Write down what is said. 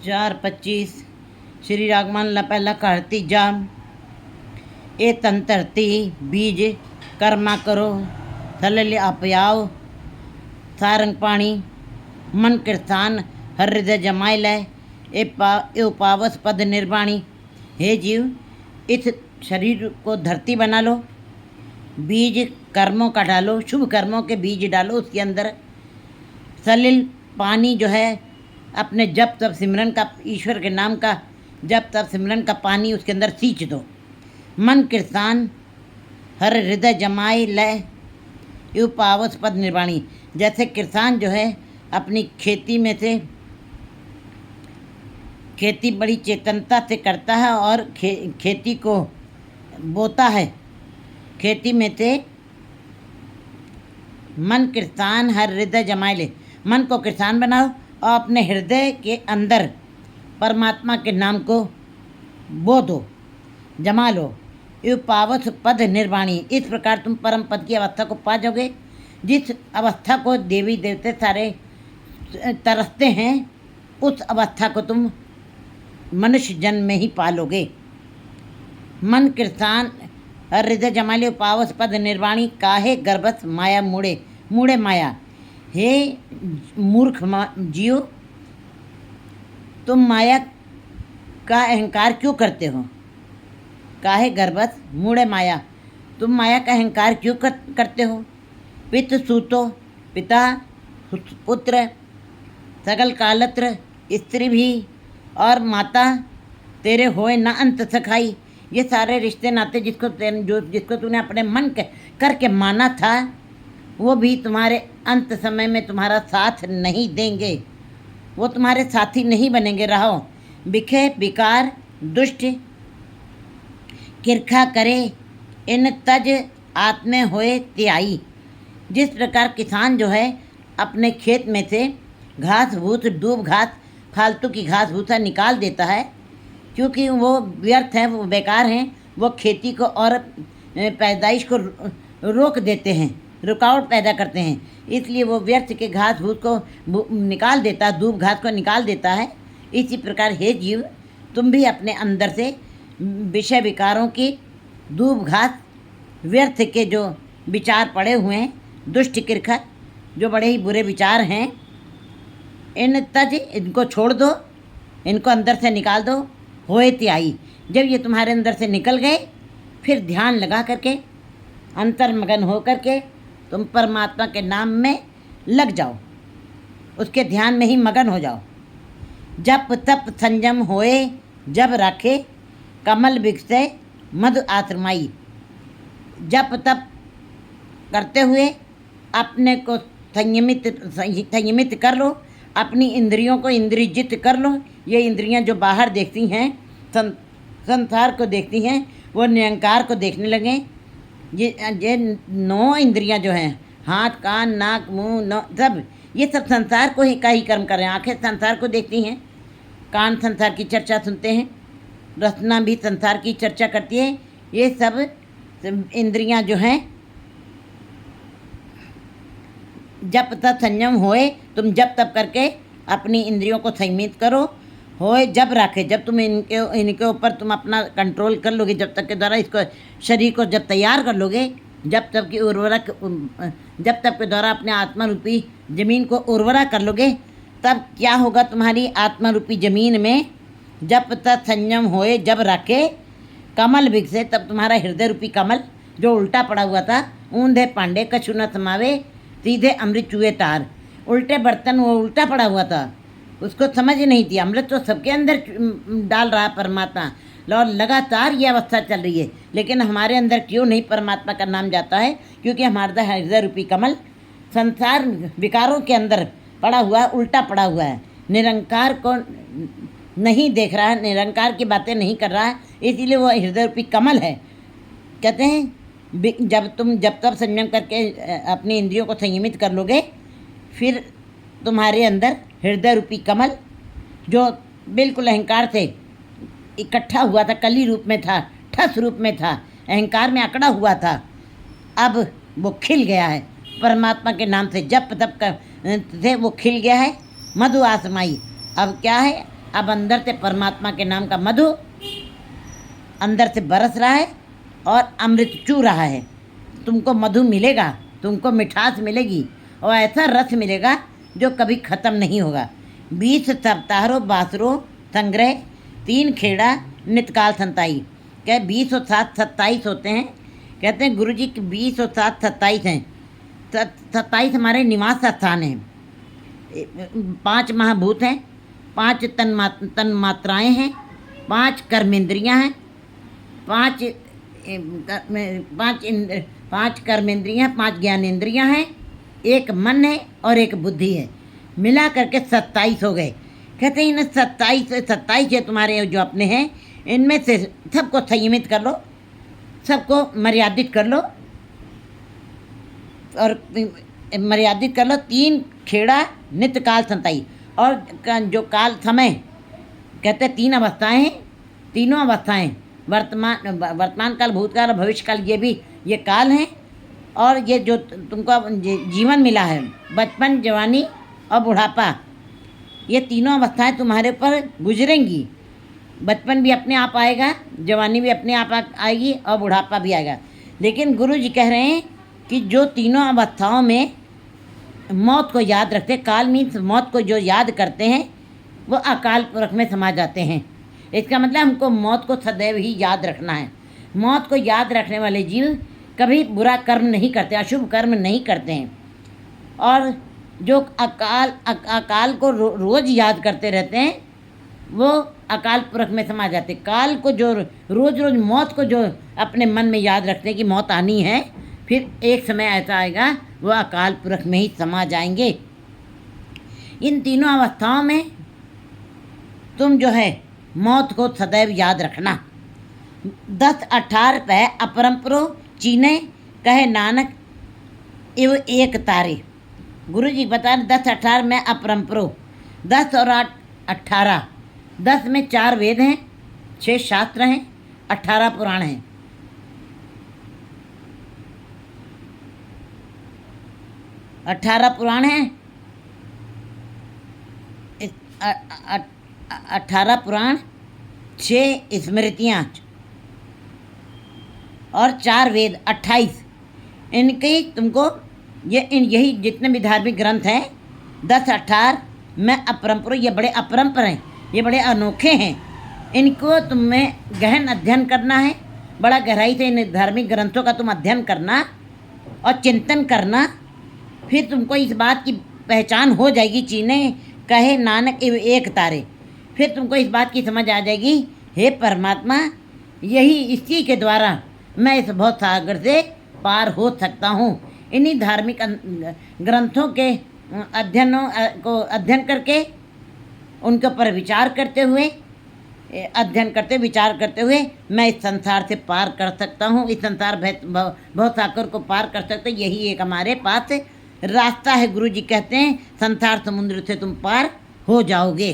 4:25 श्री रागमान ला पहला कहती जाम ए तंतरती बीज कर्मा करो थल अपयाओ सारंग पानी मन कीर्तान हर हृदय जमाए लय ए पावस पद निर्वाणी। हे जीव, इस शरीर को धरती बना लो, बीज कर्मों का डालो, शुभ कर्मों के बीज डालो उसके अंदर। सलिल पानी जो है अपने जप तप सिमरन का, ईश्वर के नाम का जप तप सिमरन का पानी उसके अंदर सींच दो। मन कीर्तान हर हृदय जमाए लय यू पावस पद निर्वाणी। जैसे किसान जो है अपनी खेती में से खेती बड़ी चेतनता से करता है और खेती को बोता है। खेती में से मन कीर्तान हर हृदय जमाए ले, मन को किसान बनाओ और अपने हृदय के अंदर परमात्मा के नाम को बो दो, जमा लो। यू पावस पद निर्वाणी। इस प्रकार तुम परम पद की अवस्था को पा जाओगे, जिस अवस्था को देवी देवते सारे तरसते हैं, उस अवस्था को तुम मनुष्य जन्म में ही पालोगे। मन कीर्तान हृदय जमाले पावस पद निर्वाणी। काहे गर्भस माया मूढ़े मूढ़े माया। हे मूर्ख जीव, तुम माया का अहंकार क्यों करते हो? काहे गर्भस मूढ़े माया, तुम माया का अहंकार क्यों करते हो? पित सूतो पिता पुत्र सगल कालत्र स्त्री भी और माता तेरे होए न अंत सखाई। ये सारे रिश्ते नाते जिसको तूने अपने मन करके माना था, वो भी तुम्हारे अंत समय में तुम्हारा साथ नहीं देंगे, वो तुम्हारे साथी नहीं बनेंगे। रहो बिखे बिकार दुष्ट किरखा करे इन तज आत्मे होए त्याई। जिस प्रकार किसान जो है अपने खेत में से घास भूस डूब घास फालतू की घास भूसा निकाल देता है, क्योंकि वो व्यर्थ हैं, वो बेकार हैं, वो खेती को और पैदाइश को रोक देते हैं, रुकावट पैदा करते हैं, इसलिए वो व्यर्थ के घास भूस को निकाल देता है, दूब घास को निकाल देता है। इसी प्रकार हे जीव, तुम भी अपने अंदर से विषय विकारों की दूब घास, व्यर्थ के जो विचार पड़े हुए हैं, दुष्ट किरखा जो बड़े ही बुरे विचार हैं, इन तज इनको छोड़ दो, इनको अंदर से निकाल दो। होए त्याई, जब ये तुम्हारे अंदर से निकल गए, फिर ध्यान लगा करके अंतर्मगन हो करके तुम परमात्मा के नाम में लग जाओ, उसके ध्यान में ही मगन हो जाओ। जप तप संयम होए जब राखे कमल विकसे मधु आश्रमाई। जप तप करते हुए अपने को संयमित कर लो, अपनी इंद्रियों को इंद्रियजित कर लो। ये इंद्रियां जो बाहर देखती हैं, संसार को देखती हैं, वो निरंकार को देखने लगें। ये 9 इंद्रियां जो हैं, हाथ कान नाक मुंह सब, ये सब संसार को ही कर्म कर रहे हैं। आंखें संसार को देखती हैं, कान संसार की चर्चा सुनते हैं, रसना भी संसार की चर्चा करती है। ये सब इंद्रियां जो हैं, जप तप संयम होए, तुम जप तप करके अपनी इंद्रियों को संयमित करो। होए जब राखे, जब तुम इनके ऊपर तुम अपना कंट्रोल कर लोगे, जब तक के द्वारा इसको शरीर को जब तैयार कर लोगे, जब तक की उर्वरक, जब तक के द्वारा अपने आत्मा रूपी जमीन को उर्वरा कर लोगे, तब क्या होगा तुम्हारी आत्मा रूपी जमीन में? जप तप संयम होए जब राखे कमल विकसे, तब तुम्हारा हृदय रूपी कमल जो उल्टा पड़ा हुआ था, ऊंधे पांडे कछु न समावे सीधे अमृत चूहे तार। उल्टे बर्तन, वो उल्टा पड़ा हुआ था, उसको समझ नहीं थी। अमृत तो सबके अंदर डाल रहा है परमात्मा, और लगातार ये अवस्था चल रही है, लेकिन हमारे अंदर क्यों नहीं परमात्मा का नाम जाता है? क्योंकि हमारा हृदय रूपी कमल संसार विकारों के अंदर पड़ा हुआ है, उल्टा पड़ा हुआ है, निरंकार को नहीं देख रहा है, निरंकार की बातें नहीं कर रहा है, इसीलिए वो हृदय रूपी कमल है। कहते हैं जब तुम जब तब संयम करके अपनी इंद्रियों को संयमित कर लोगे, फिर तुम्हारे अंदर हृदय रूपी कमल जो बिल्कुल अहंकार से इकट्ठा हुआ था, कली रूप में था, ठस रूप में था, अहंकार में अकड़ा हुआ था, अब वो खिल गया है परमात्मा के नाम से। जप तप से वो खिल गया है, मधु आसमाई। अब क्या है? अब अंदर से परमात्मा के नाम का मधु अंदर से बरस रहा है और अमृत चू रहा है। तुमको मधु मिलेगा, तुमको मिठास मिलेगी और ऐसा रस मिलेगा जो कभी ख़त्म नहीं होगा। 20 सप्ताहरो बासरो संग्रह 3 खेड़ा नितकाल संताई। क्या 20 और 7 27 होते हैं। कहते हैं गुरु जी कि 20 और 7 27 हैं। 27 हमारे निवास स्थान हैं। 5 महाभूत हैं, 5 तन मात्राएँ हैं, 5 कर्मेंद्रियाँ हैं, 5 कर्मेंद्रियाँ, 5 ज्ञानेंद्रियाँ हैं, 1 मन है और 1 बुद्धि है। मिला करके 27 हो गए। कहते हैं इन 27 है तुम्हारे जो अपने हैं, इनमें से सबको संयमित कर लो, सबको मर्यादित कर लो और मर्यादित कर लो। 3 खेड़ा नित्य काल संताई। और जो काल समय कहते हैं 3 अवस्थाएं हैं, तीनों अवस्थाएं वर्तमान काल, भूतकाल और भविष्य काल, ये काल हैं। और ये जो तुमको जीवन मिला है, बचपन, जवानी और बुढ़ापा, ये तीनों अवस्थाएं तुम्हारे ऊपर गुजरेंगी। बचपन भी अपने आप आएगा, जवानी भी अपने आप आएगी और बुढ़ापा भी आएगा। लेकिन गुरु जी कह रहे हैं कि जो तीनों अवस्थाओं में मौत को याद रखते, काल मीन्स मौत को जो याद करते हैं वो अकाल पुरख में समा जाते हैं। इसका मतलब हमको मौत को सदैव ही याद रखना है। मौत को याद रखने वाले जीव कभी बुरा कर्म नहीं करते, अशुभ कर्म नहीं करते हैं। और जो अकाल को रोज़ याद करते रहते हैं वो अकाल पुरख में समा जाते। काल को जो रोज़ मौत को जो अपने मन में याद रखते हैं कि मौत आनी है, फिर एक समय ऐसा आएगा वो अकाल पुरख में ही समा जाएंगे। इन तीनों अवस्थाओं में तुम जो है मौत को सदैव याद रखना। 10 18 पै अपरंपरो चीने कहे नानक इव एक तारे। गुरु जी बता रहे 10 18 में अपरंपरो। 10 और 8 18। 10 में 4 वेद हैं, 6 शास्त्र हैं, 18 पुराण हैं। अठारह पुराण हैं, 18 पुराण, 6 स्मृतियाँ और 4 वेद, 28। इनके तुमको यही जितने भी धार्मिक ग्रंथ हैं 10 18 में अपरंपरा, ये बड़े अपरंपर हैं, ये बड़े अनोखे हैं। इनको तुम्हें गहन अध्ययन करना है। बड़ा गहराई से इन धार्मिक ग्रंथों का तुम अध्ययन करना और चिंतन करना। फिर तुमको इस बात की पहचान हो जाएगी, चीने कहे नानक इव एक तारे। फिर तुमको इस बात की समझ आ जाएगी, हे परमात्मा, यही इसी के द्वारा मैं इस भव सागर से पार हो सकता हूँ। इन्हीं धार्मिक ग्रंथों के अध्ययन करके उनके ऊपर विचार करते हुए, विचार करते हुए मैं इस संसार से पार कर सकता हूँ। इस संसार भव सागर को पार कर सकते। यही एक हमारे पास रास्ता है। गुरु जी कहते हैं संसार समुद्र से तुम पार हो जाओगे।